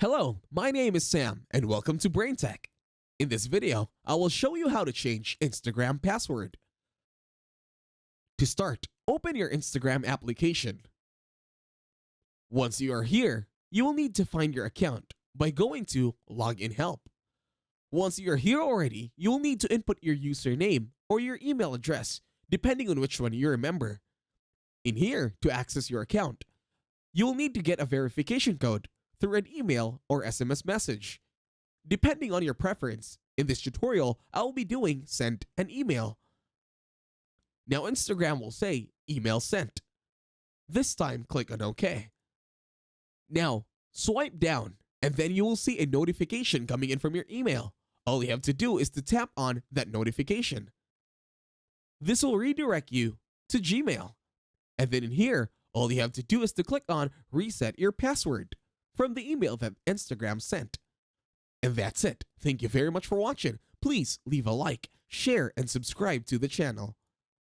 Hello, my name is Sam and welcome to BrainTech. In this video, I will show you how to change Instagram password. To start, open your Instagram application. Once you are here, you will need to find your account by going to Login Help. Once you are here already, you will need to input your username or your email address, depending on which one you remember. In here, to access your account, you will need to get a verification code through an email or SMS message. Depending on your preference, in this tutorial, I will be doing send an email. Now Instagram will say email sent. This time, click on OK. Now, swipe down and then you will see a notification coming in from your email. All you have to do is to tap on that notification. This will redirect you to Gmail. And then in here, all you have to do is to click on reset your password from the email that Instagram sent. And that's it. Thank you very much for watching. Please leave a like, share, and subscribe to the channel.